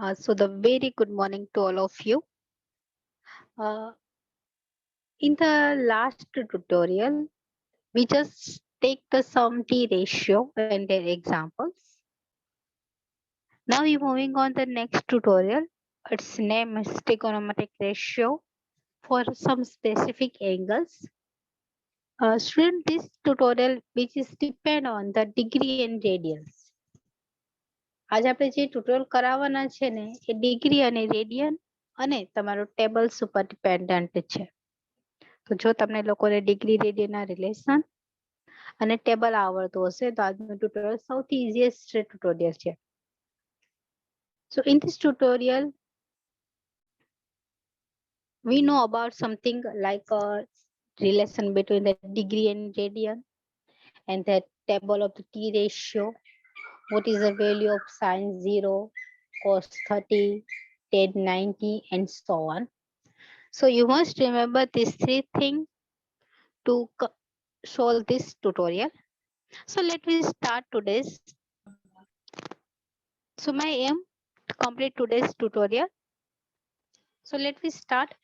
So the very good morning to all of you. Uh, in the last tutorial, we just take the sum t ratio and their examples. Now we're moving on the next tutorial. Its name is trigonometric ratio for some specific angles. Student, this tutorial which is depend on the degree and radians. आज આપણે જે tutorial કરાવવાના છે ને એ degree અને radian અને તમારો tables ઉપર ડિપેન્ડન્ટ છે. તો જો તમને લોકોને ડિગ્રી રેડિયનના રિલેશન અને ટેબલ આવડતું હશે તો આજનું ટ્યુટોરિયલ સૌથી ઇઝીએસ્ટ ટ્યુટોરિયલ છે. So in this tutorial we know about something like a relation between the degree and radian and the table of the t ratio. What is the value of sine 0, cos 30, tan 90 and so on. So you must remember these three things to solve this tutorial. So let me start today's. So my aim to complete today's tutorial. So let me start.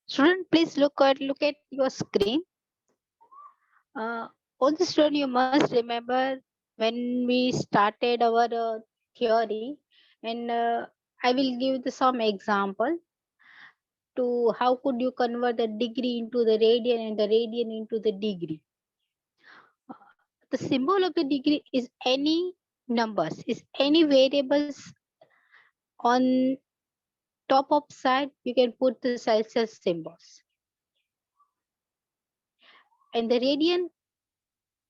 Student, please look at your screen. On the student, you must remember when we started our theory, and I will give some example to how could you convert the degree into the radian and the radian into the degree. The symbol of the degree is any numbers, is any variables on top of side, you can put the Celsius symbols. And the radian,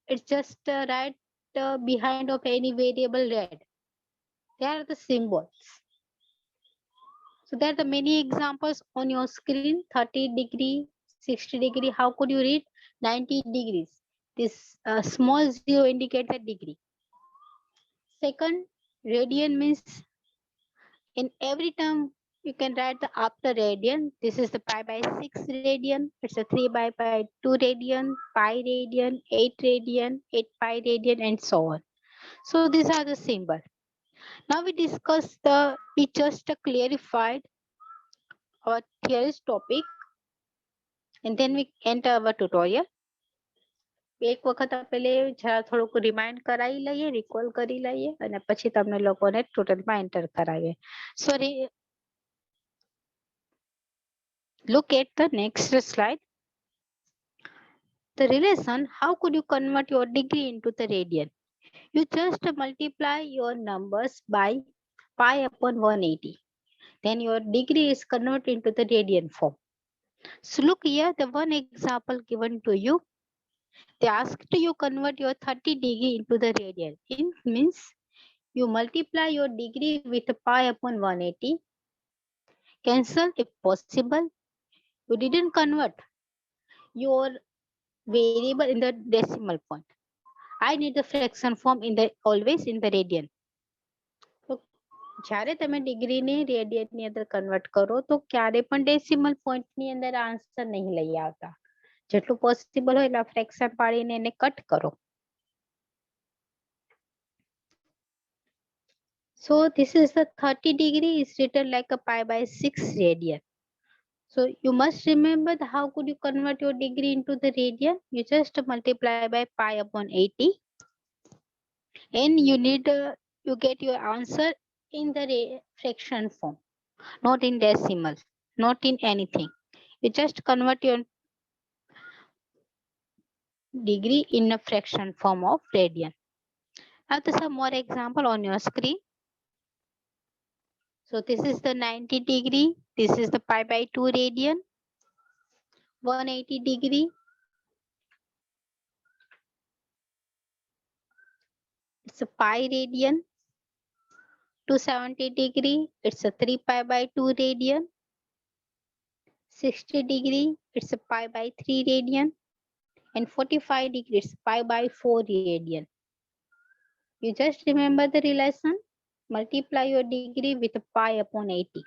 it's just right behind of any variable red. They are the symbols. So there are the many examples on your screen, 30 degree, 60 degree. How could you read 90 degrees? This small zero indicates the degree. Second, radian means in every term you can write the after radian. This is the pi by 6 radian. It's a 3 by 2 radian, pi radian, 8 radian, 8 pi radian, and so on. So these are the symbol. Now we just clarified our theories topic, and then we enter our tutorial. એક વખત આપણે જરા થોડુંક remind કરાવી લઈએ, recall કરી લઈએ અને પછી તમને લોકોને ટ્યુટોરિયલમાં એન્ટર કરાવીએ. Sorry, look at the next slide. The relation, how could you convert your degree into the radian? You just multiply your numbers by pi upon 180. Then your degree is converted into the radian form. So look here, the one example given to you. They asked you convert your 30 degree into the radian. It means you multiply your degree with pi upon 180. Cancel if possible. You didn't convert your variable in the decimal point. I need the fraction form in the always in the radian. So જ્યારે તમે ડિગ્રીને રેડિયનની અંદર convert કરો તો ક્યારે પણ decimal પોઈન્ટની અંદર answer નહીં લઈ આવતા. જેટલું પોસિબલ હોય એટલા ફ્રેક્શન પાડીને એને કટ કરો. So this is the 30 degree is written like a pi by 6 radian. So you must remember how could you convert your degree into the radian? You just multiply by pi upon 80. And you need you get your answer in the fraction form, not in decimal, not in anything. You just convert your degree in a fraction form of radian. Now there's some more example on your screen. So this is the 90 degree. This is the pi by 2 radian. 180 degree. It's a pi radian. 270 degree. It's a 3 pi by 2 radian. 60 degree. It's a pi by 3 radian. And 45 degrees, pi by 4 radian. You just remember the relation, multiply your degree with pi upon 80,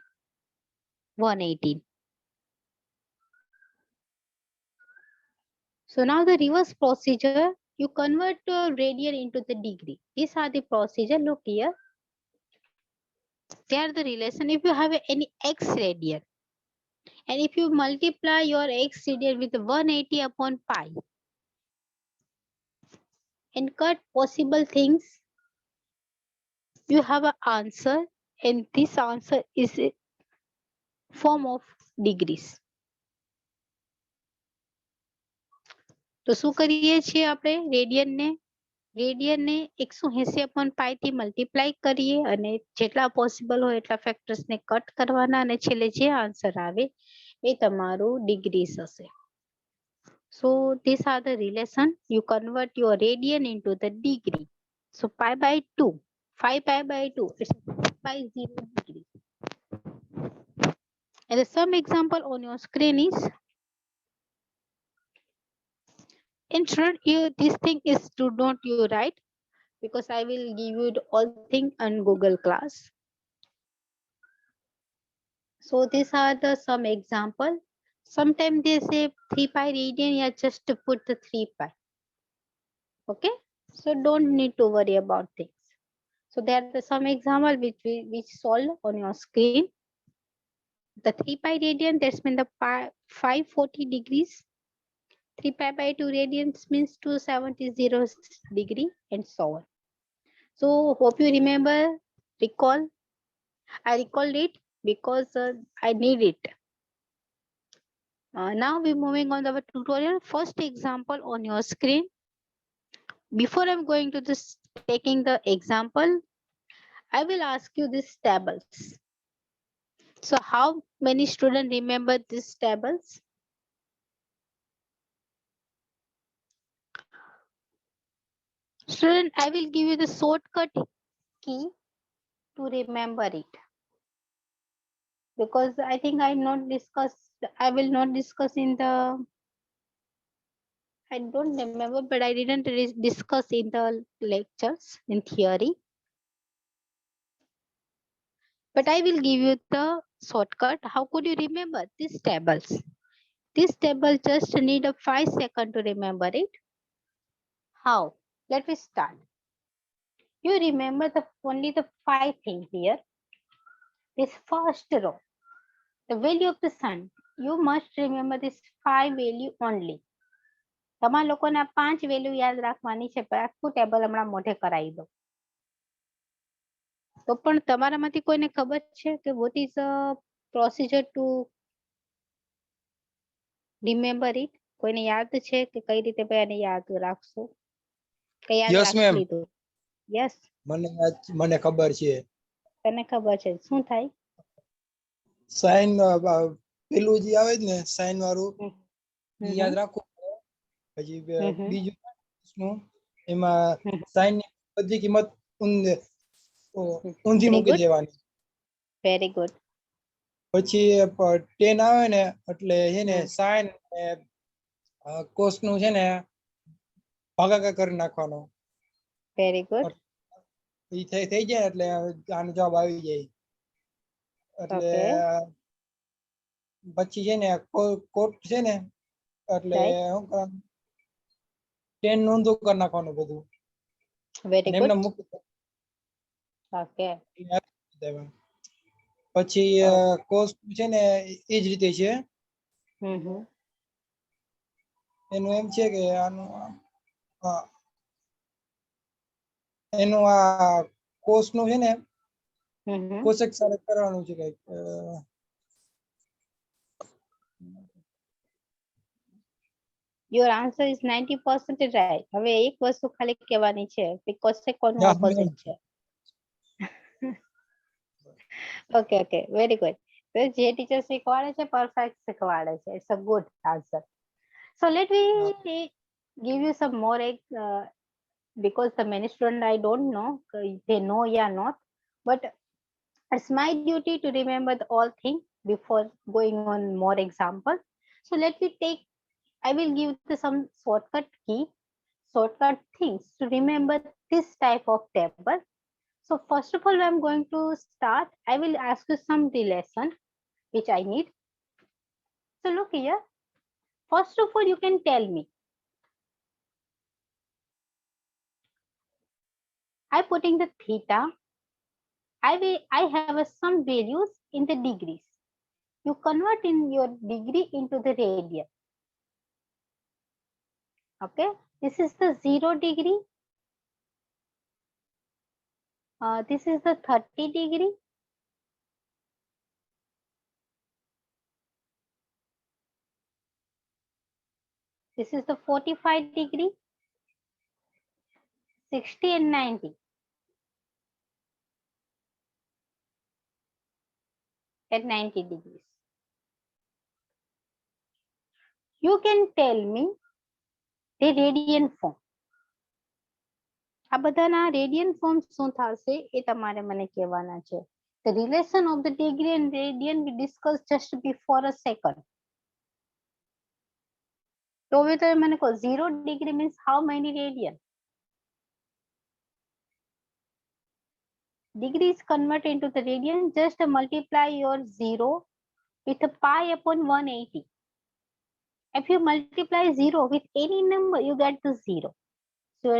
118. So now the reverse procedure, you convert radian into the degree. These are the procedure. Look here. They are the relation. If you have any x radian, and if you multiply your x radian with 180 upon pi, and cut possible things, you have an answer, and this answer is a form of degrees. તો શું કરીએ છીએ આપણે radian ને 180 upon pi થી multiply કરીએ અને જેટલા પોસિબલ હોય એટલા ફેક્ટર્સ ને કટ કરવાના અને છેલ્લે જે આન્સર આવે એ તમારું ડિગ્રીસ હશે. So these are the relation. You convert your radian into the degree. So pi by 2, 5 pi by 2, it's 50 degree. And some example on your screen is, in short, this thing is do not you write, because I will give you the all thing on Google class. So these are the some example. Sometimes they say 3 pi radian, yeah, just to put the 3 pi. Okay, so don't need to worry about things. So there are some example which solve on your screen. The 3 pi radian, that's mean the pi 540 degrees. 3 pi by 2 radians means 270 degree, and so on. So hope you remember, recall. I recalled it because I need it. Now we're moving on to our tutorial. First example on your screen. Before I'm going to this taking the example, I will ask you these tables. So how many students remember these tables? Student, I will give you the shortcut key to remember it. Because I think I will not discuss in the, I don't remember, but I didn't discuss in the lectures in theory. But I will give you the shortcut. How could you remember these tables? This table just need a 5 seconds to remember it. How? Let me start. You remember only the 5 things here. This first row, the value of the sun. You must remember this 5 value only. તમારા લોકોને 5 value યાદ રાખવાની છે, પણ આખું table હમણાં મોઢે કરાવી દો. તો પણ તમારામાંથી કોઈને ખબર છે કે what is the procedure to remember it? કોઈને યાદ છે કે કઈ રીતે આને યાદ રાખશો? કે યાદ રાખી લીધું? યસ, મને ખબર છે. તને ખબર છે શું થાય? સાઇન પેલું જે આવે ને સાઇન વાળું યાદ રાખવું. પછી બીજું એમાં સાઇન ની બધી કિંમત ઊંધી મૂકી દેવાની. Very good. પછી 10 આવે ને એટલે છે ને સાઇન ને કોસ નું છે ને ભાગાકાર કરી નાખવાનો. Very good. ઈ થઈ જાય એટલે આનો જવાબ આવી જાય. એટલે પછી છે ને કોટ છે ને એટલે શું કરવાનું 10 નોંધો કરી નાખવાનું બધું. Very good. ઓકે. પછી કોસ છે ને એ જ રીતે છે. એનું એમ છે કે આનું એનું આ કોસ નું છે ને કોશેક સાથે કરવાનું છે કઈક. Your answer is 90% right. હવે એક વસ્તુ ખાલી કહેવાની છે કે કોશેક કોનું ઓપોઝિટ છે. Okay okay, very good. તો જે ટીચર શીખવાડે છે પરફેક્ટ શીખવાડે છે. It's a good answer. So let me give you some more because the many students I don't know they know or not, but it's my duty to remember all things before going on more example. So let me take, I will give some shortcut things to remember this type of table. So first of all, I'm going to start. I will ask you some relation which I need. So look here. First of all, you can tell me I putting the theta. I have some values in the degrees. You convert in your degree into the radian. Okay, this is the 0 degree. This is the 30 degree. This is the 45 degree, 60 and 90. At 90 degrees. You can tell me the radian form. આ બધાના radian form શું થશે એ તમારે મને કહેવાના છે. The relation of the degree and radian we discussed just before a second. તો હવે તમે મને કહો 0 degree means how many radian? Degree is converted into the radian. Just multiply your 0 with a pi upon 180. If you multiply 0 with any number, you get the 0. So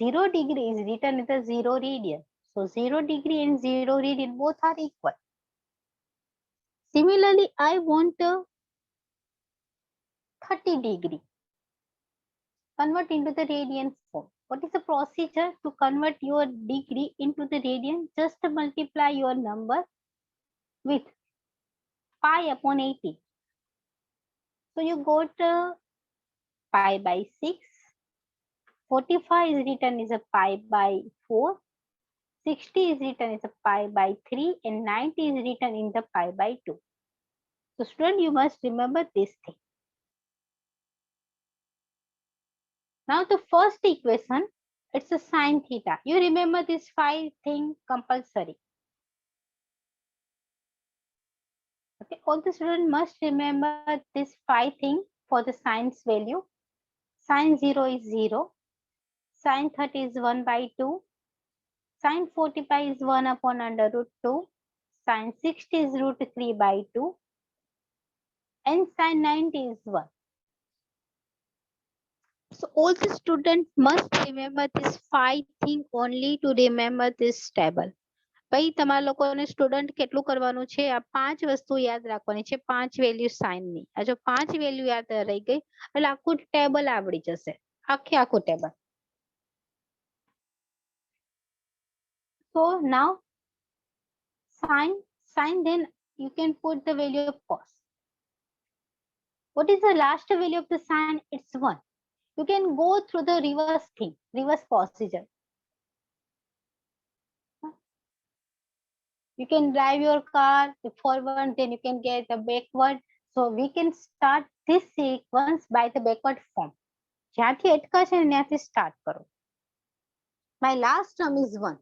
0 degree is written with a 0 radian. So 0 degree and 0 radian both are equal. Similarly, I want a 30 degree. Convert into the radian form. What is the procedure to convert your degree into the radian? Just multiply your number with pi upon 80. So you got pi by 6. 45 is written as a pi by 4. 60 is written as a pi by 3 and 90 is written in the pi by 2. So student, you must remember this thing. Now the first equation, it's a sine theta. You remember this 5 thing compulsory. Okay, all the students must remember this 5 thing for the sine's value. Sine 0 is 0. Sine 30 is 1 by 2. Sine 45 is 1 upon under root 2. Sine 60 is root 3 by 2. And sine 90 is 1. So all the students must remember this 5 thing only to remember this table. ભાઈ તમારા લોકોને student કેટલું કરવાનું છે? આ 5 વસ્તુ યાદ રાખવાની છે. 5 વેલ્યુ સાઇન ની. આ જો 5 વેલ્યુ યાદ રહી ગઈ એટલે આખું ટેબલ આવડી જશે. આખું table. So now sine, then you can put the value of cos. What is the last value of the sine? It's 1. You can go through the reverse thing, reverse procedure. You can drive your car forward, then you can get the backward. So we can start this sequence by the backward form. જ્યાંથી અટકા છે ત્યાંથી start કરો. My last term is 1.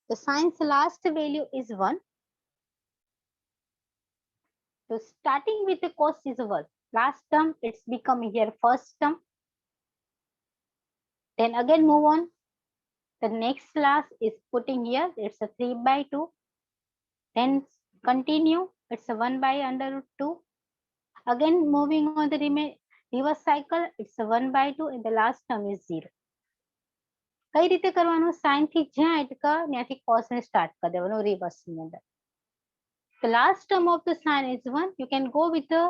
The sine's last value is 1. So starting with the cos is 1. Last term, it's becoming here first term. Then again move on. The next class is putting here, it's a 3 by 2. Then continue, it's a 1 by under root 2. Again moving on the reverse cycle, it's a 1 by 2 and the last term is 0. કઈ રીતે કરવાનું? Sign થી જ્યાં અટકા ત્યાંથી cos ને start કરી દેવાનું reverse ની અંદર. The last term of the sine is 1. You can go with the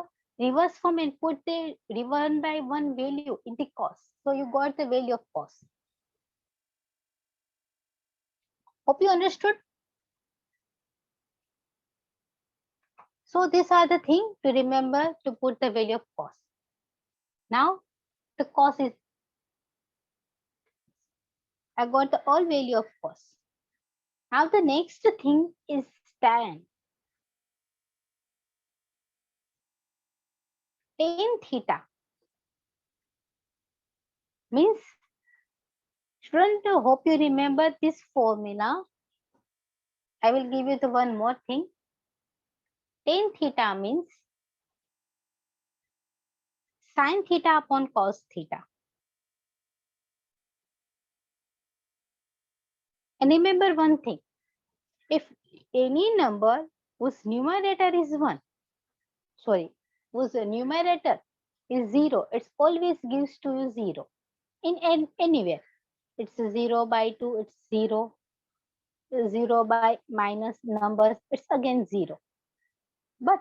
reverse form and put the 1 by 1 value in the cos. So you got the value of cos. Hope you understood. So these are the things to remember to put the value of cos. Now the cos is, I got the all value of cos. Now the next thing is tan. Tan theta means, student, hope you remember this formula. I will give you the one more thing. Tan theta means sin theta upon cos theta. And remember one thing, if any number whose numerator is 1, whose numerator is 0, it always gives to you 0 in anywhere. It's 0 by 2, it's 0. 0 by minus numbers, it's again 0. But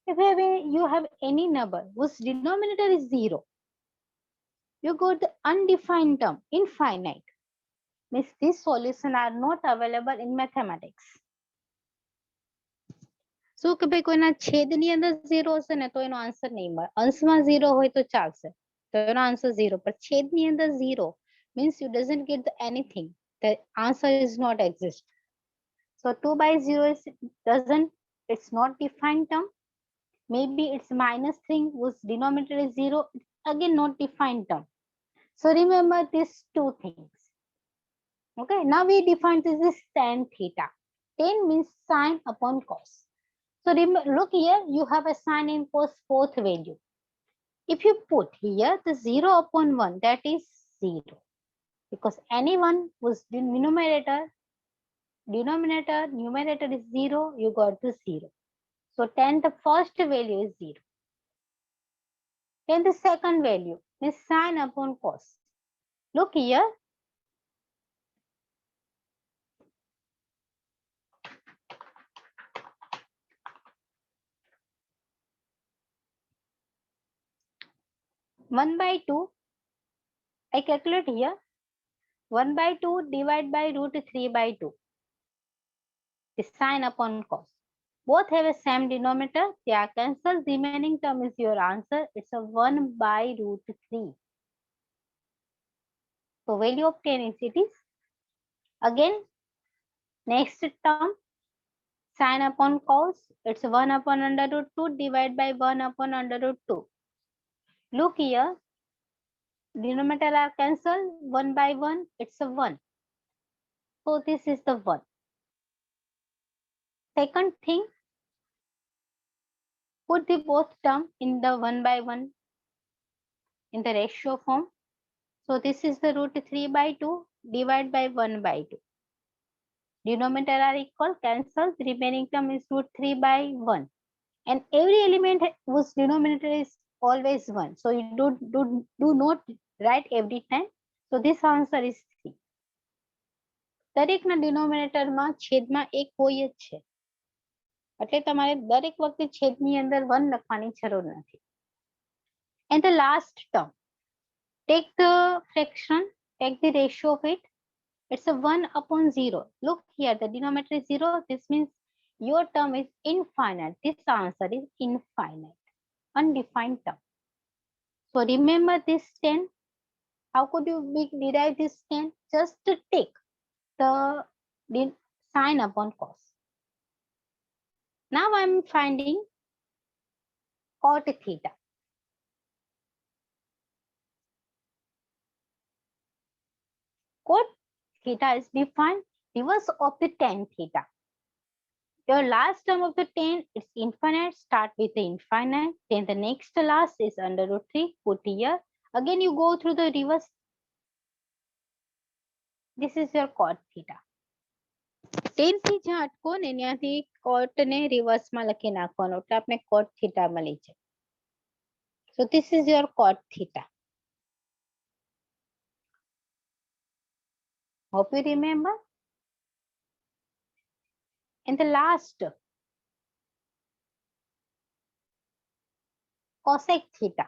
if you have any number whose denominator is 0, you got the undefined term, infinite. Means these solutions are not available in mathematics. શું કે ભાઈ કોઈના છેદની અંદર 0 હશે ને તો એનો answer નહીં મળે. અંશમાં 0 હોય તો ચાલશે, તો એનો આન્સર 0. પણ છેદની અંદર 0 means you doesn't get anything. The answer is not exist. So 2 by 0 is doesn't, it's not defined term. Maybe it's minus thing whose denominator is 0, again not defined term. So remember these two things. Okay, now we define this is tan theta. Tan means sine upon cos. So remember, look here, you have a sine and cos both value. If you put here the 0 upon 1, that is 0. Because anyone whose numerator is 0, you got the 0. So tan the first value is 0. Then the second value is sine upon cos. Look here. One by 2, I calculate here. 1 by 2 divided by root 3 by 2. The sine upon cos. Both have a same denominator. They are cancelled. Remaining term is your answer. It's a 1 by root 3. So value of tan is it is. Again, next term, sine upon cos. It's 1 upon under root 2 divided by 1 upon under root 2. Look here. Denominator are cancelled. 1 by 1, it's a 1. So this is the 1. Second thing, put the both term in the 1 by 1 in the ratio form. So this is the root 3 by 2 divided by 1 by 2. Denominator are equal, cancel. The remaining term is root 3 by 1. And every element whose denominator is always 1. So you do not write every time. So this answer is 3. દરેકના ડિનોમિનેટરમાં છેદમાં 1 હોય જ છે. એટલે તમારે દરેક વખતે છેદની અંદર 1 લખવાની જરૂર નથી. And the last term, take the fraction, take the ratio of it. It's a 1 upon 0. Look here, the denominator is 0. This means your term is infinite. This answer is infinite, undefined term. So remember this 10. How could you derive this 10? Just to take the sine upon cos. Now I'm finding cot theta. Cot theta is defined reverse of the tan theta. Your last term of the tan is infinite. Start with the infinite. Then the next last is under root 3. Put here. Again you go through the reverse. This is your cot theta. 10 થી જ્યાં અટકો ને ત્યાંથી cot ને reverse માં લખી નાખવાનો એટલે આપણે cot theta મળી જાય. So this is your cot theta. Hope you remember. And the last, cosec theta.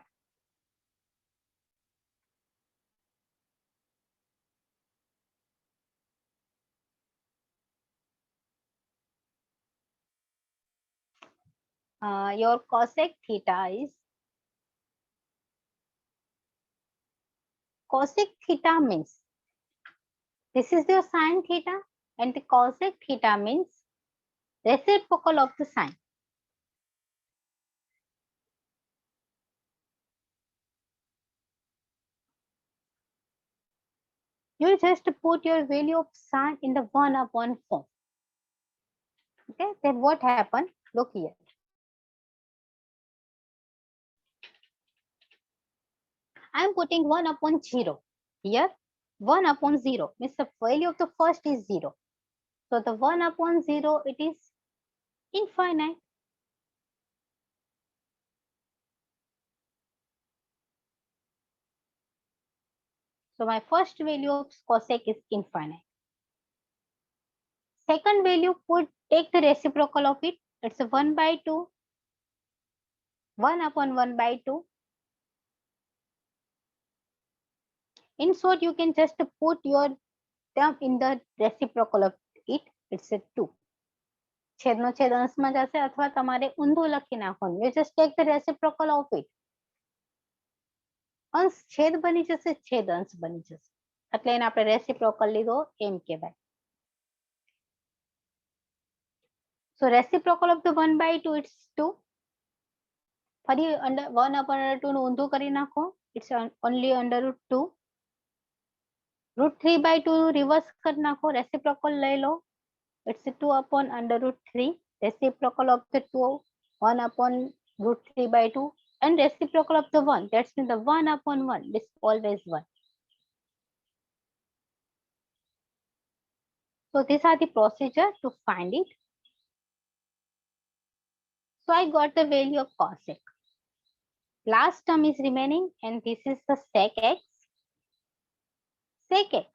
Your cosec theta is, cosec theta means, this is your sine theta and the cosec theta means reciprocal of the sine. You just put your value of sine in the 1 upon form. Okay, then what happened? Look here. I am putting 1 upon 0. Here, 1 upon 0 means the value of the first is 0. So the 1 upon 0, it is infinite. So my first value of cosec is infinite. Second value, take the reciprocal of it. It's a 1 by 2. 1 upon 1 by 2. In short, you can just put your term in the reciprocal of it. It's a 2. છેદનો છેદ અંશમાં જશે અથવા તમારે ઊંધું લખી નાખવાનું. You just take the reciprocal of it. અંશ છેદ બની જશે, છેદ અંશ બની જશે. એટલે એને આપણે રેસિપ્રોકલ લીધો એમ કહેવાય. So reciprocal of the 1 by 2, it's 2. ફરી 1 upon 2 નું ઊંધું કરી નાખો. It's only under root 2. Root 3 by 2 reverse કરી નાખો. Reciprocal લઈ લો. It's 2 upon under root 3. Reciprocal of the 2, 1 upon root 3 by 2. And reciprocal of the 1, that's mean the 1 upon 1, this always 1. So these are the procedure to find it. So I got the value of cosec. Last term is remaining and this is the sec x. Sec x.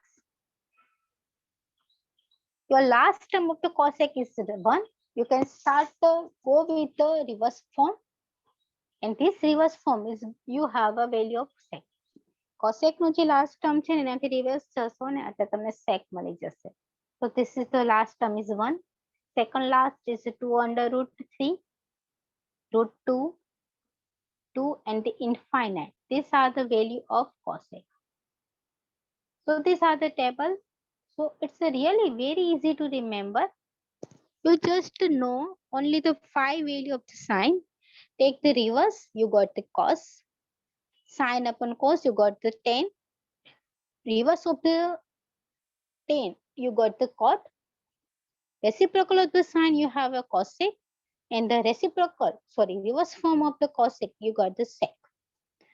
Your last term of the cosec is 1. You can start go with the reverse form. And this reverse form is you have a value of sec. Cosec નું જે last term છે ને એનાથી reverse જશો ને એટલે તમને sec મળી જશે. So this is the last term is 1. Second last is 2 under root 3, root 2, 2 and the infinite. These are the value of cosec. So these are the table. So it's really very easy to remember. You just know only the 5 value of the sine. Take the reverse, you got the cos. Sine upon cos, you got the 10. Reverse of the 10, you got the cot. Reciprocal of the sine, you have a cosec. And the reverse form of the cosec, you got the sec.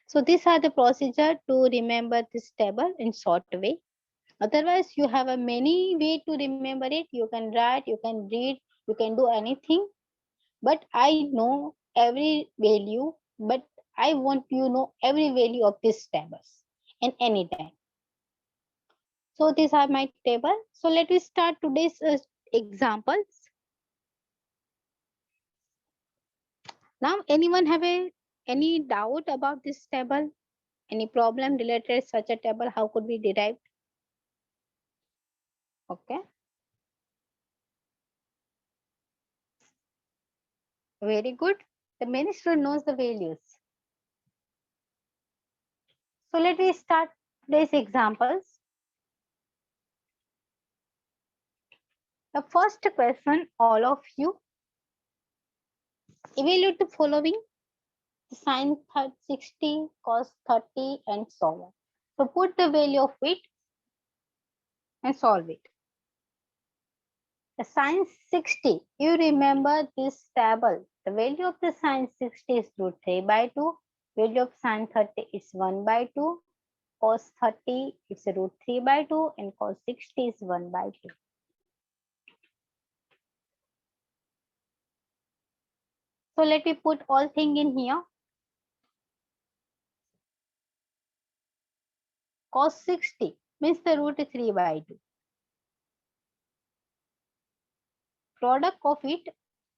So these are the procedure to remember this table in short way. Otherwise, you have a many way to remember it. You can write, you can read, you can do anything. But I know every value, but I want you know every value of these tables in any time. So these are my table. So let me start today's examples. Now, anyone have any doubt about this table? Any problem related such a table? How could be derived? Okay. Very good. The many student knows the values. So let me start today's examples. The first question, all of you, evaluate the following: sine 60, cos 30, and so on. So put the value of it and solve it. The sine 60, you remember this table. The value of the sine 60 is root 3 by 2. Value of sine 30 is 1 by 2. Cos 30 is root 3 by 2 and cos 60 is 1 by 2. So let me put all thing in here. Cos 60 means the root 3 by 2. Product of it,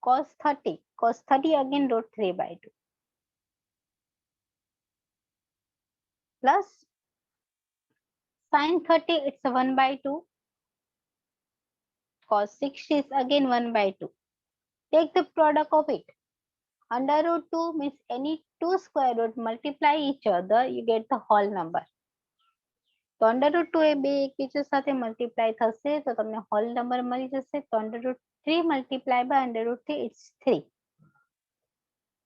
cos 30. Cos 30 again root 3 by 2. Plus sine 30, it's 1 by 2. Cos 60 is again 1 by 2. Take the product of it. Under root 2 means any two square root multiply each other, you get the whole number. So under root 2 એ બે એકબીજા સાથે multiply થશે તો તમને whole number મળી જશે. તો under root 3 multiply by under root 3, it's 3.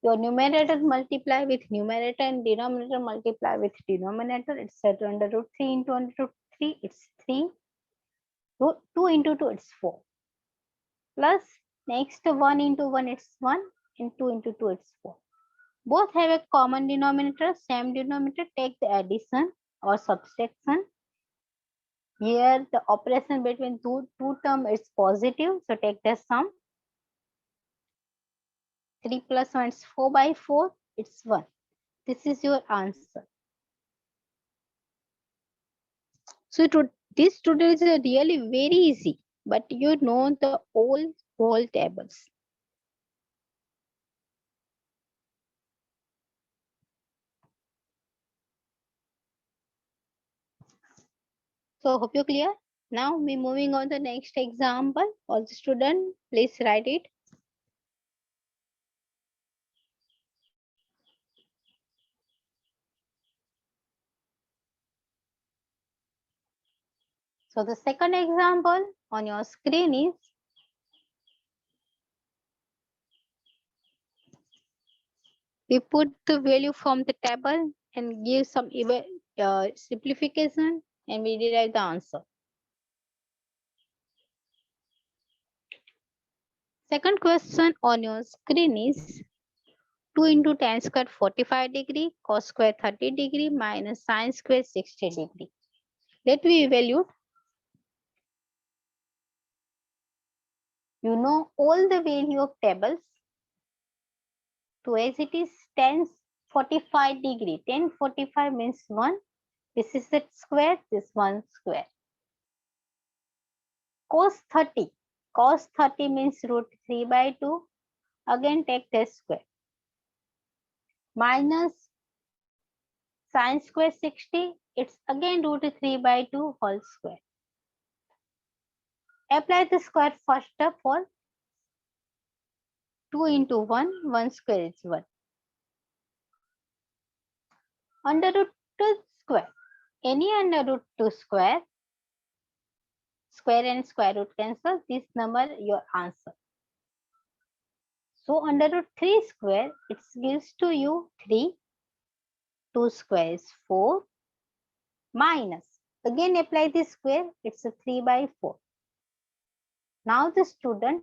Your numerator multiply with numerator and denominator multiply with denominator. It's set under root 3 into under root 3, it's 3. Root 2 into 2, it's 4. Plus next 1 into 1, it's 1. And 2 into 2, it's 4. Both have a common denominator, same denominator. Take the addition or subtraction. Here the operation between two terms is positive, so take the sum. 3 plus 1 is 4 by 4, it's 1. This is your answer. So this tutorial is really very easy, but you know the whole tables. So hope you clear. Now we moving on to the next example. All the student, please write it. So the second example on your screen is we put the value from the table and give some simplification and we derive the answer. Second question on your screen is 2 into tan square 45 degree, cos square 30 degree minus sin square 60 degree. Let me evaluate. You know all the value of tables. So as it is tan 45 degree, tan 45 means 1. This is the square, this one square. Cos 30. Cos 30 means root 3 by 2. Again take the square. Minus sin square 60. It's again root 3 by 2 whole square. Apply the square first of all. 2 into 1, 1 square is 1. Under root 2 square. Any under root 2 square. Square and square root cancel. This number your answer. So under root 3 square, it gives to you 3. 2 square is 4. Minus. Again apply the square. It's a 3 by 4. Now the student,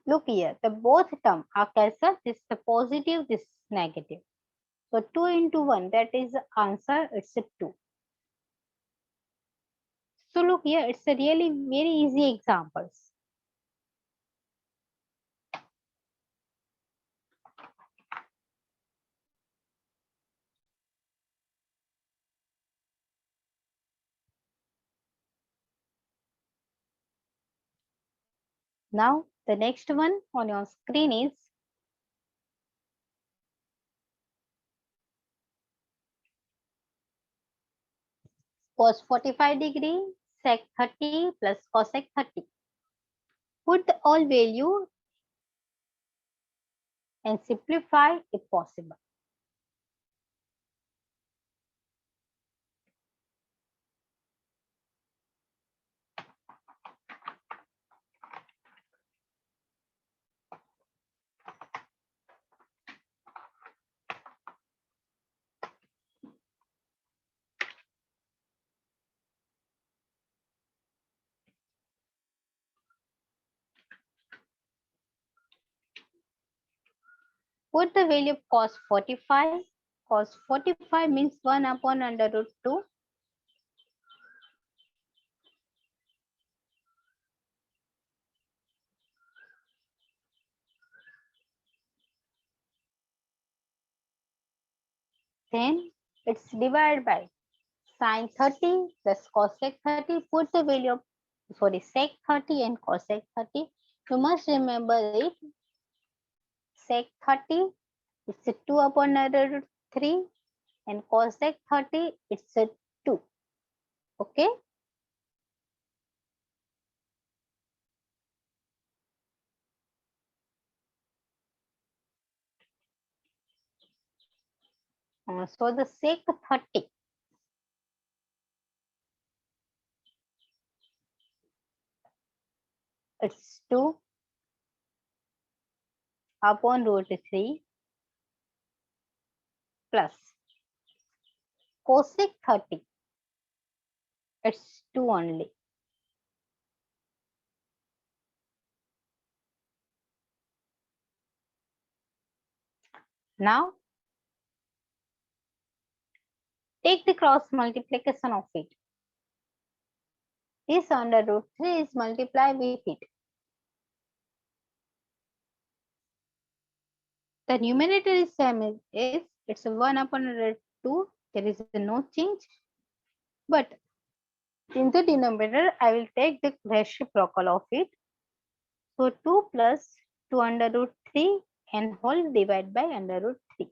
look here. The both term are cancelled. This is the positive, this is negative. So 2 into 1, that is the answer. It's a 2. So look here. It's a really very easy examples. Now the next one on your screen is cos 45 degree sec 30 plus cosec 30. Put the all value and simplify if possible. Put the value of cos 45. Cos 45 means 1 upon under root 2. Then it's divided by sin 30 plus cosec 30. Put the value of sec 30 and cosec 30. You must remember it. Sec 30, it's a 2 upon under root 3 and cosec 30, it's a 2. Okay. So the sec 30. It's 2 upon root 3 plus cosec 30. It's 2 only. Now take the cross multiplication of it. This under root 3 is multiplied with it. The numerator is same is it's 1 upon root 2 There is no change. But in the denominator, I will take the reciprocal of it. So 2 plus 2 under root 3 and whole divided by under root 3.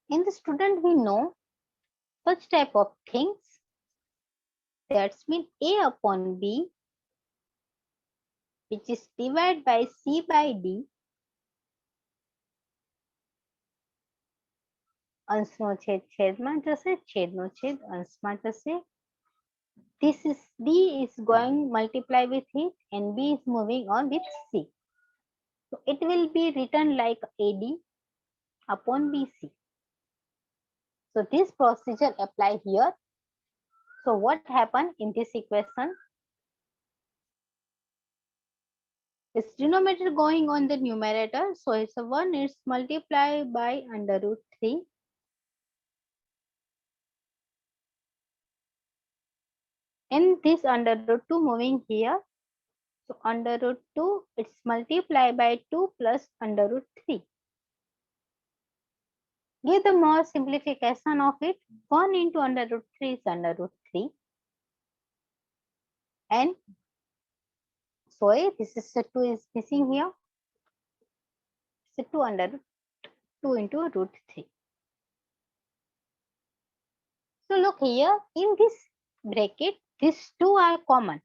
In the student, we know such type of things. That's mean A upon B, which is divided by C by D. અંશનો છેદ છેદમાં જશે, છેદનો છેદ અંશમાં જશે. This is D is going multiply with it and B is moving on with C. So it will be written like AD upon BC. So this procedure apply here. So what happened in this equation? This denominator going on the numerator. So it's a 1 is multiplied by under root 3. And this under root 2 moving here. So under root 2, it's multiplied by 2 plus under root 3. Give the more simplification of it. 1 into under root 3 is under root 3. And sorry, this is a 2 is missing here. It's a 2 under 2 into root 3. So look here, in this bracket, these 2 are common.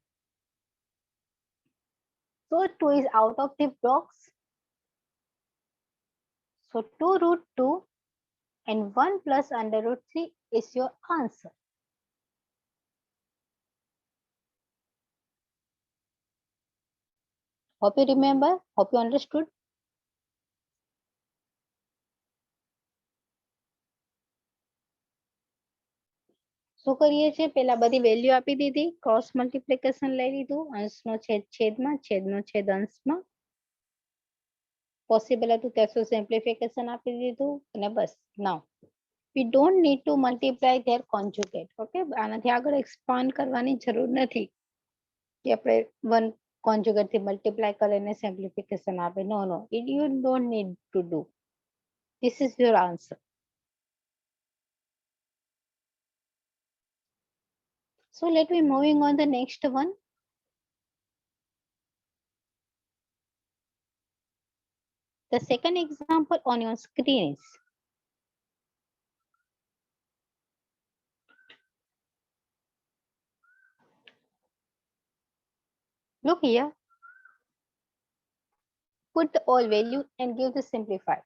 So 2 is out of the box. So 2 root 2 and 1 plus under root 3 is your answer. Hope you remember, hope you understood. શું કરીએ છીએ, પહેલા બધી value આપી દીધી, cross multiplication લઈ લીધું, અંશનો છેદ છેદમાં, છેદનો છેદ અંશમાં. પોસિબલ હતું ત્યાં સુધી સિમ્પ્લિફિકેશન આપી દીધું અને બસ. નાઉ we don't need to multiply their conjugate. Okay, આનાથી આગળ એક્સપાન્ડ કરવાની જરૂર નથી કે આપણે 1 conjugate થી મલ્ટીપ્લાય કરીને સિમ્પ્લિફિકેશન આપે. નો નો, you don't need to do. This is your answer. So let me moving on the next one. The second example on your screen is look here. Put the all value and give the simplified.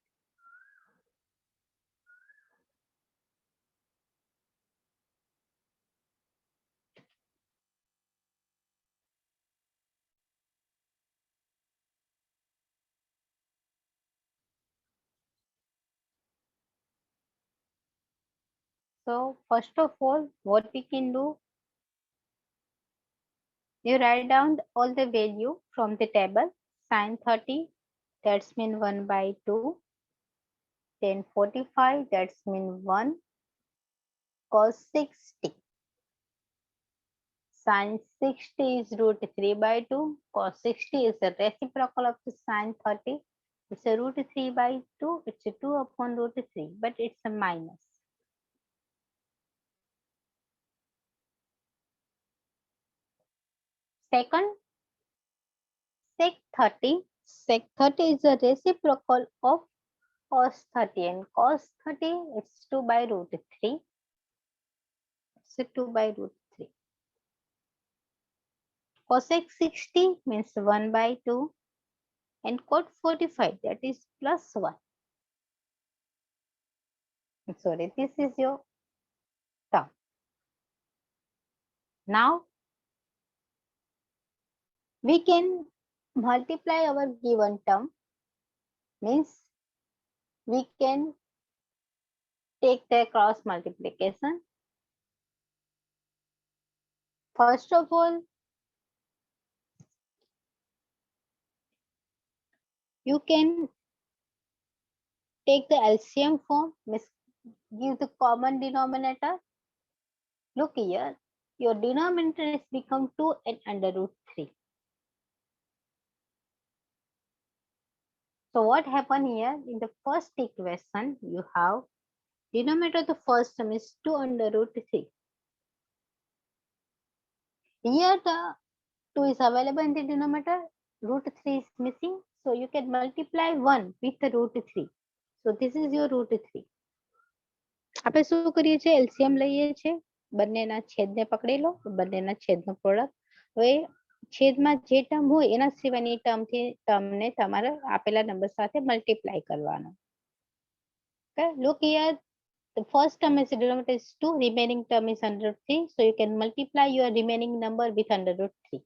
So first of all, what we can do, you write down all the value from the table. Sin 30, that's mean 1 by 2. Then 45, that's mean 1. Cos 60. Sin 60 is root 3 by 2. Cos 60 is the reciprocal of the sin 30. It's a root 3 by 2. It's a 2 upon root 3, but it's a minus. Second, sec 30. Sec 30 is the reciprocal of cos 30, and cos 30 it's 2 by root 3. It's 2 by root 3. Cosec 60 means 1 by 2, and cot 45, that is plus 1. Sorry, this is your term. Now we can multiply our given term, means we can take the cross multiplication. First of all, you can take the LCM form, means give the common denominator. Look here, your denominator is become 2 and under root 3. So So what happened here in the first equation, you have denominator of the first term is 2 under root 3. Here the 2 is available in the denominator, root 3 is missing. So you can multiply 1 with the root 3. So this is your root 3. આપણે શું કરીએ છીએ LCM લઈએ છીએ બંનેના છેદને પકડી લો બંનેના છેદનો product હવે છેદમાં જે ટર્મ હોય એના સિવાયની ટર્મને તમારે આપેલા નંબર સાથે મલ્ટીપ્લાય કરવાનો. Okay, look here. The first term is denominator is 2, remaining term is under root 3. So you can multiply your remaining number with under root 3.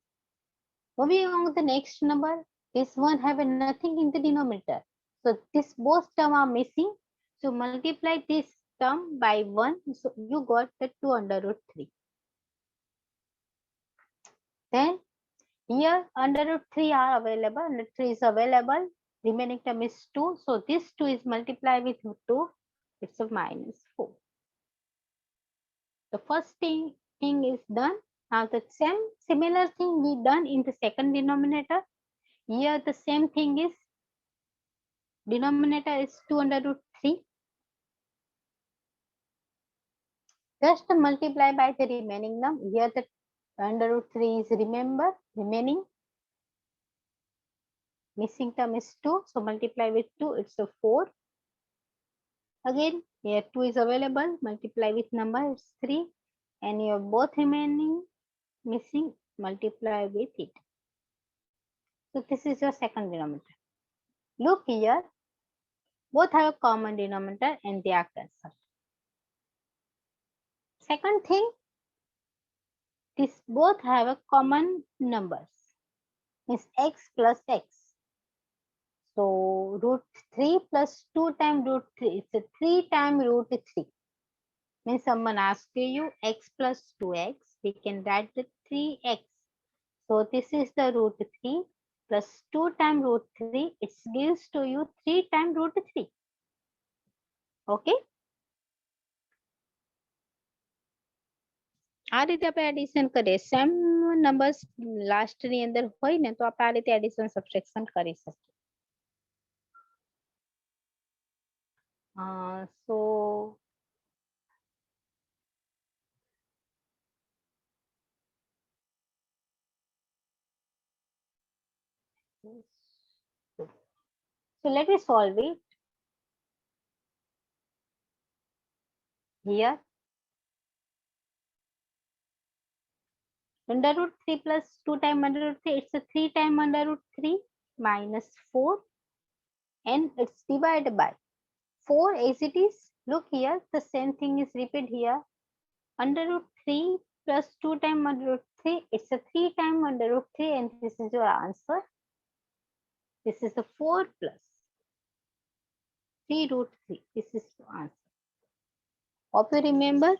Moving on to the next number, this one have nothing in the denominator. So this both term are missing. So multiply this term by 1. So you got the 2 under root 3. Then here under root 3 are available. Under 3 is available. Remaining term is 2. So this 2 is multiplied with 2. It's a minus 4. The first thing is done. Now the similar thing we done in the second denominator. Here the same thing is denominator is 2 under root 3. Just multiply by the remaining number. Here the under root 3 is remaining. Missing term is 2. So multiply with 2. It's a 4. Again here 2 is available. Multiply with number. It's 3. And your both remaining missing. Multiply with it. So this is your second denominator. Look here. Both have a common denominator and they are cancelled. Second thing, these both have a common numbers. Means x plus x. So root 3 plus 2 times root 3. It's a 3 times root 3. Means someone asks you x plus 2x. We can write the 3x. So this is the root 3 plus 2 times root 3. It gives to you 3 times root 3. Okay. આ રીતે આપણે addition કરીએ same numbers last ની અંદર હોય ને તો આપણે આ રીતે એડિશન સબટ્રેક્શન કરી શકીએ. So let me solve it. Here under root 3 plus 2 times under root 3, it's a 3 times under root 3 minus 4 and it's divided by 4 as it is. Look here, the same thing is repeated here. Under root 3 plus 2 times under root 3, it's a 3 times under root 3 and this is your answer. This is the 4 plus 3 root 3. This is the answer. Hope you remember.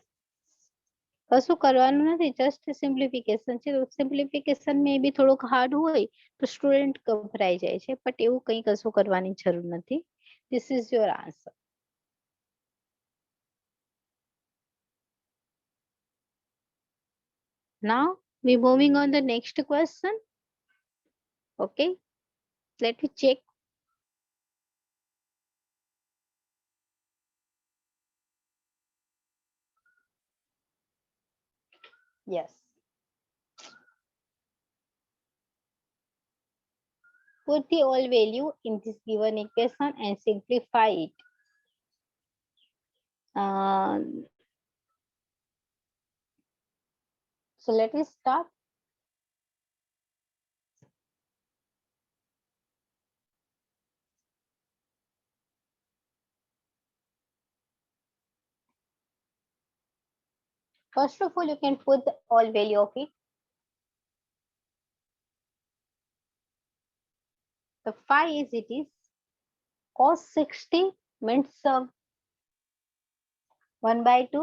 કશું કરવાનું નથી just simplification છે simplification મે બી થોડુંક hard હોય તો student ગભરાઈ જાય છે બટ એવું કંઈ કશું કરવાની જરૂર નથી. This is your answer. Now we moving on the next question. Okay, let me check. Yes. Put the all value in this given equation and simplify it. So let us start. First of all, you can put the all value of it. The 5 is it is cos 60 means 1 by 2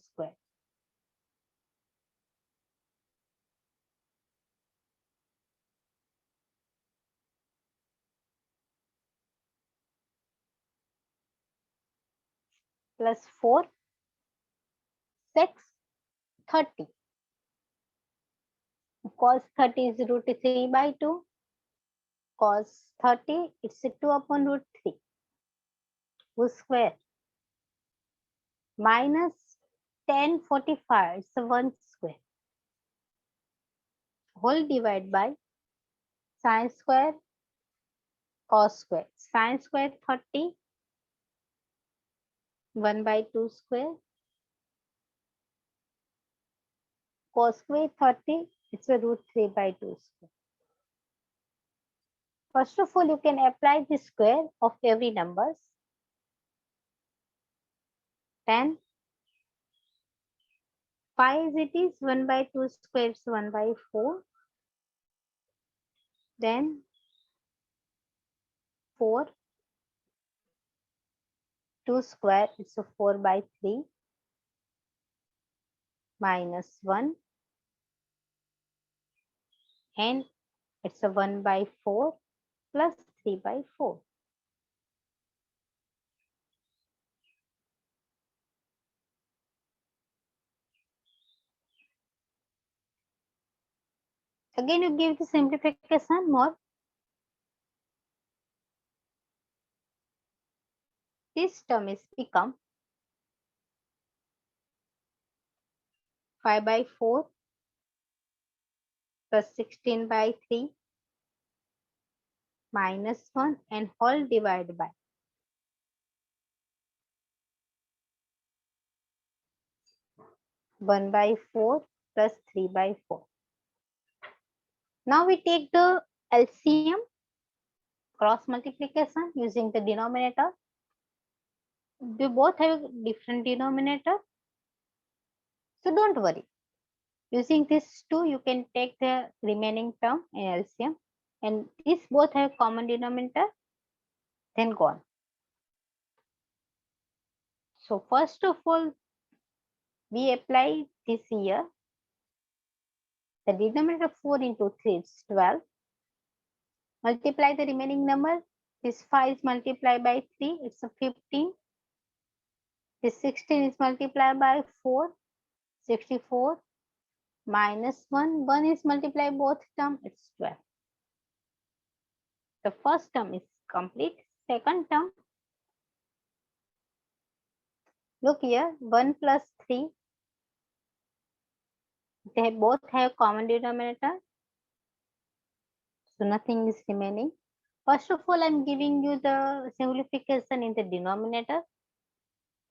square. Plus 4 6 30. Cos 30 is root 3 by 2. cos 30, it's a 2 upon root 3 whole square, minus tan 45, it's a 1 square, whole divided by sin square cos square. Sin square 30, 1 by 2 square, cos square 30, it's a root 3 by 2 square. First of all, you can apply the square of every numbers. 10, 5 as it is, 1 by 2 square is 1 by 4. Then 4, 2 square is a 4 by 3 minus 1, and it's a 1 by 4 plus 3 by 4. Again, you give the simplification more. This term is become 5 by 4 plus 16 by 3 minus 1 and whole divided by 1 by 4 plus 3 by 4. Now we take the LCM, cross multiplication using the denominator. They both have different denominator, so don't worry. Using this 2, you can take the remaining term in LCM, and these both have common denominator, then go on. So first of all, we apply this here. The denominator 4 into 3 is 12. Multiply the remaining number. This 5 is multiplied by 3, it's a 15. This 16 is multiplied by 4, 64. Minus 1, 1 is multiplied both term, it's 12. The first term is complete. Second term, look here, 1 plus 3. They both have common denominator, so nothing is remaining. First of all, I'm giving you the simplification in the denominator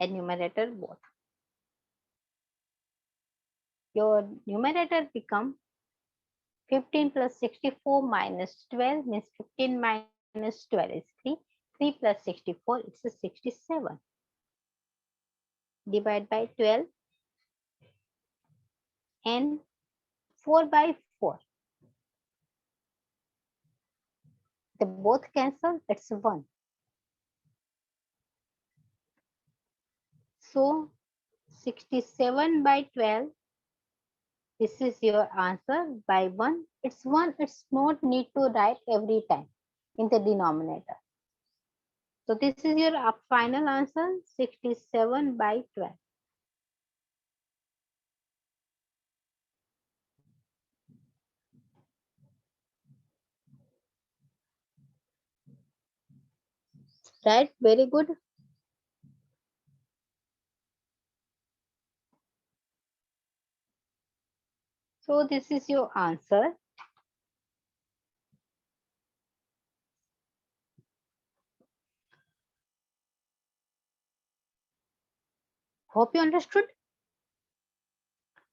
and numerator both. Your numerator become 15 plus 64 minus 12 means 15 minus 12 is 3. 3 plus 64 it's a 67. Divide by 12 and 4 by 4. They both cancel, it's 1. So 67 by 12, this is your answer by 1. It's 1, it's not need to write every time in the denominator. So this is your final answer, 67 by 12. Right, very good. So this is your answer. Hope you understood.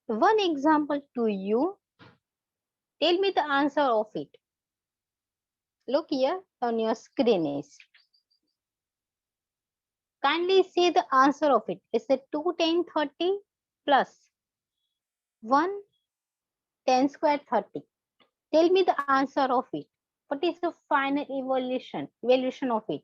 One example to you. Tell me the answer of it. Look here on your screen is. Kindly see the answer of it. It's a 2 10 30 plus 1 10 square 30. Tell me the answer of it. What is the final evaluation of it?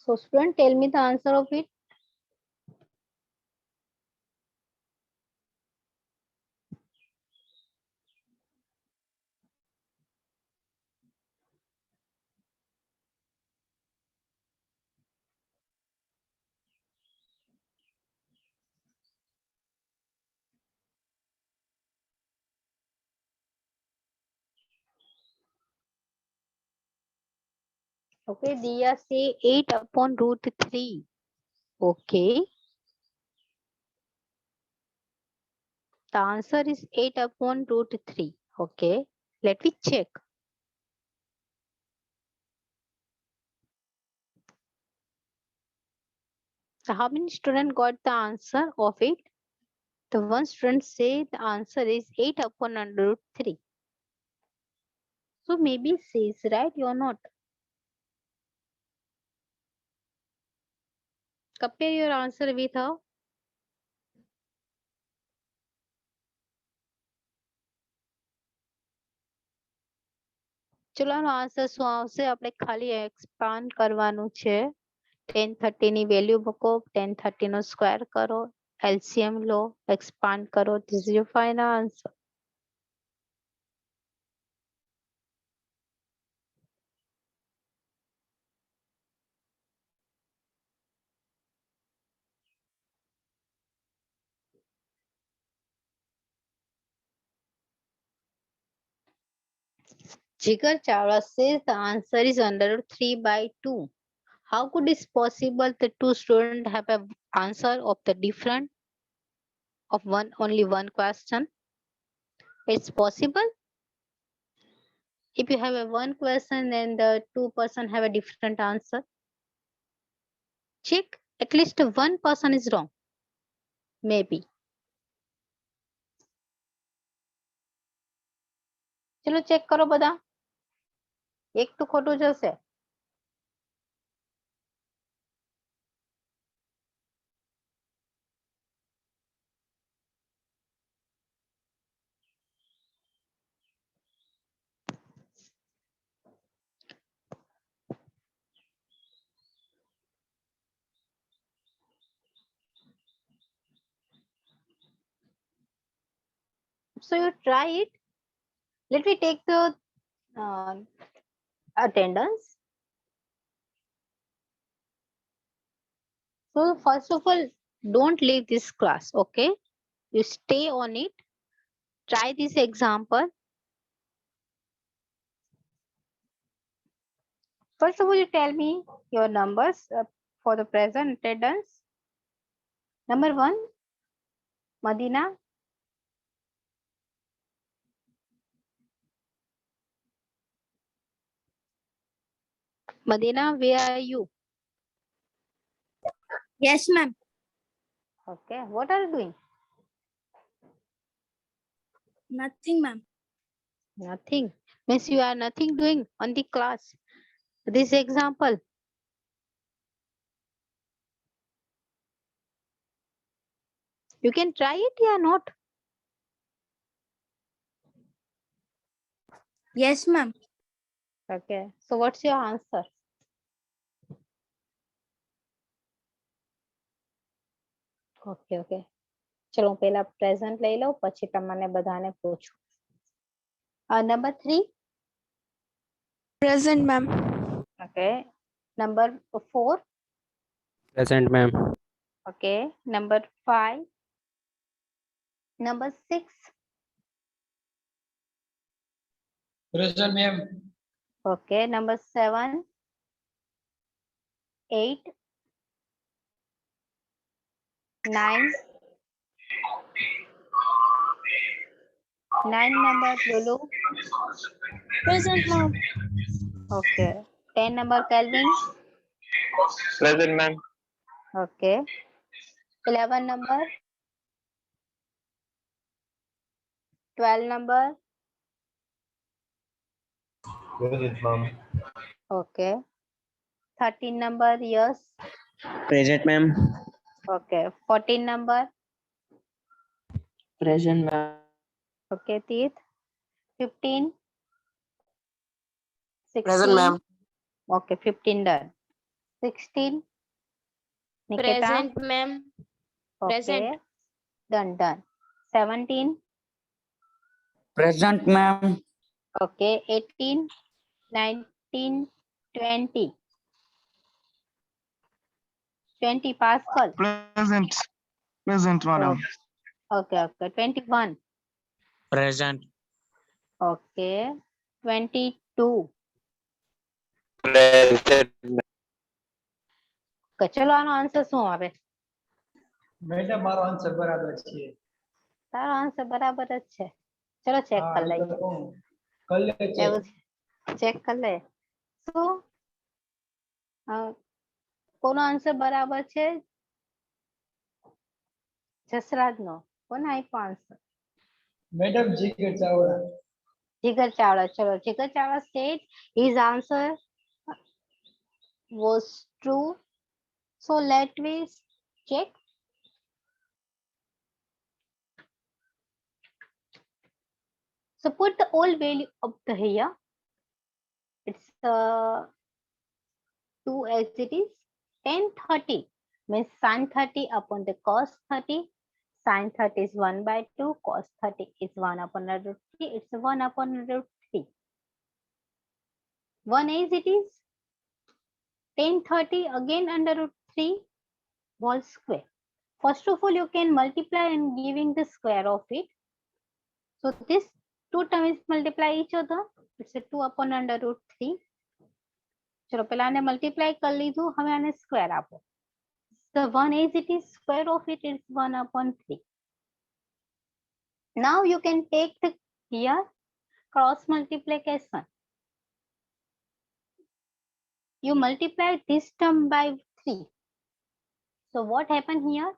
So student, tell me the answer of it. Okay, Diya say 8 upon root 3. Okay. The answer is 8 upon root 3. Okay. Let me check. So how many students got the answer of it? The one student say the answer is 8 upon under root 3. So maybe C is right or not. Compare your answer with her. ચલો આનો answer શું આવશે? આપણે ખાલી expand કરવાનું છે. 1030 ની value મૂકો, 1030 નો સ્ક્વેર કરો, એલસીએમ લો, એક્સપાન્ડ કરો. This is your final answer. Jigar Chawla says the answer is under root 3 by 2. How could it possible the two students have an answer of the different of only one question? It's possible. If you have a one question and the two person have a different answer, check at least one person is wrong. Maybe. ચલો check કરો બધા. એક તો ખોટું જશે. So you try it. Let me take the attendance. So first of all, don't leave this class, okay? You stay on it. Try this example. First of all, you tell me your numbers for the present attendance. Number 1, Madina. Madina, where are you? Yes, ma'am. Okay, what are you doing? Nothing, ma'am. Nothing. Means you are nothing doing on the class. This example. You can try it, yeah, not. Yes, ma'am. Okay, so what's your answer? Okay, okay. ચલો હું પહેલા present લઈ લઉં પછી તમને બધાને પૂછું. Number 3. Present, ma'am. Okay. Number 4. Present, ma'am. Okay. Number 5. Number 6. present ma'am. Okay. Number 7. 8. 9. 9 number Lulu. Present, ma'am. Okay. 10 number Calvin. Present, ma'am. Okay. 11 number. 12 number. Present, ma'am. Okay. 13 number. Yes. Present, ma'am. Okay. 14 number. Present, ma'am. Okay. Teeth. 15. 16. Present, ma'am. Okay. 15 done. 16. Nikita. Present, ma'am. Okay. present. Done. 17. Present, ma'am. Okay. 18, 19, 20. 20, Pascal. Present. Present, madam. Okay. 21. Present. Okay. 22. Present. Okay, ચલો આનો answer શું આવે? Madam મારો answer બરાબર છે. તારો answer બરાબર જ છે. ચલો ચેક હા, કરી એ તો લઈએ. કહું. કરી લે check. એવું ચેક કરી લે. શું કોનો આન્સર બરાબર છે? જસરાજ નો. કોને આપ્યો આન્સર? મેડમ જીગર ચાવડા. જીગર ચાવડા. ચલો જીગર Chavda said his answer was true. So let me check. So put the old value of the here. It's 2 as it is. Tan 30 means sin 30 upon the cos 30. Sin 30 is 1 by 2. Cos 30 is 1 upon root 3. It's 1 upon root 3. 1 as it is. Tan 30 again under root 3 whole square. First of all, you can multiply and giving the square of it. So this two terms multiply each other. It's a 2 upon under root 3. चलो पहला ने multiply कर लीधું, હવે આને square આપો. So 1 as it is, square of it is 1 upon 3. Now you can take the here cross multiplication. You multiply this term by 3. So what happened here?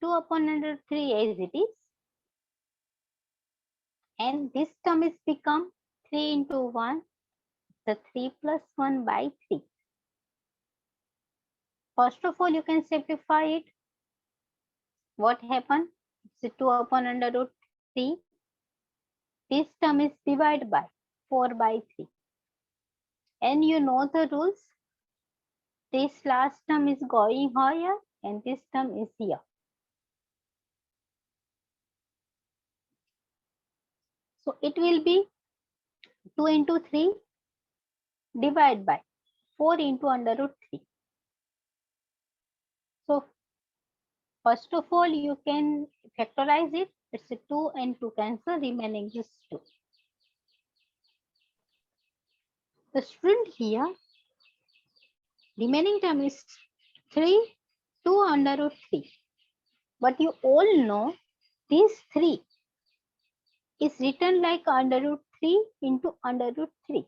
2 upon under 3 as it is. And this term is become 3 into 1. The 3 plus 1 by 3. First of all, you can simplify it. What happened? It's 2 upon under root 3. This term is divided by 4 by 3. And you know the rules. This last term is going higher and this term is here. So it will be 2 into 3 divided by 4 into under root 3. So first of all, you can factorize it. It's a 2 and 2 cancel, remaining is 2. The student here, remaining term is 3, 2 under root 3. But you all know this 3 is written like under root 3 into under root 3.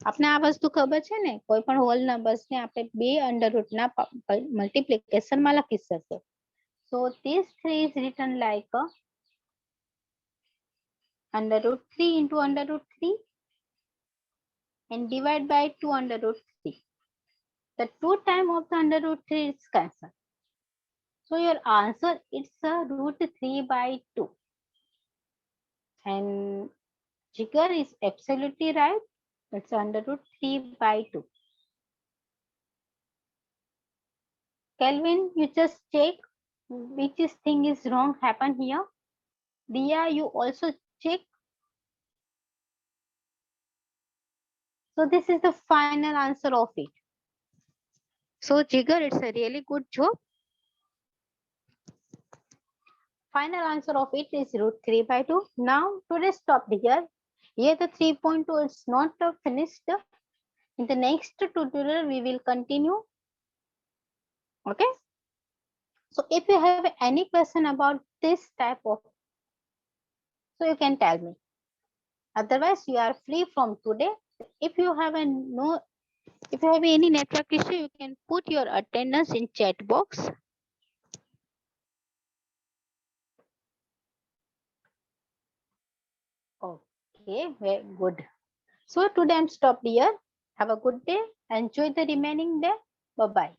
આપણે આ વસ્તુ ખબર છે ને, કોઈ પણ hall numbers ને આપણે બે અંડર રૂટ ના મલ્ટીપ્લિકેશન માં લખી શકીએ. So this 3 is written like under root 3 into under root 3 and divide by 2 under root 3. The 2 time of the under root 3 is cancelled. So your answer is root 3 by 2. And Jigar is absolutely right. It's under root 3 by 2. Kelvin, you just check which thing is wrong happen here. Dia, you also check. So this is the final answer of it. So Jigar, it's a really good job. Final answer of it is root 3 by 2. Now today stop here. Here the 3.2 is not finished. In the next tutorial we will continue. Okay. So if you have any question about this type of, so you can tell me. Otherwise you are free from today. If you have any network issue, you can put your attendance in chat box. Okay, very good. So today I'm stopped here. Have a good day. Enjoy the remaining day. Bye-bye.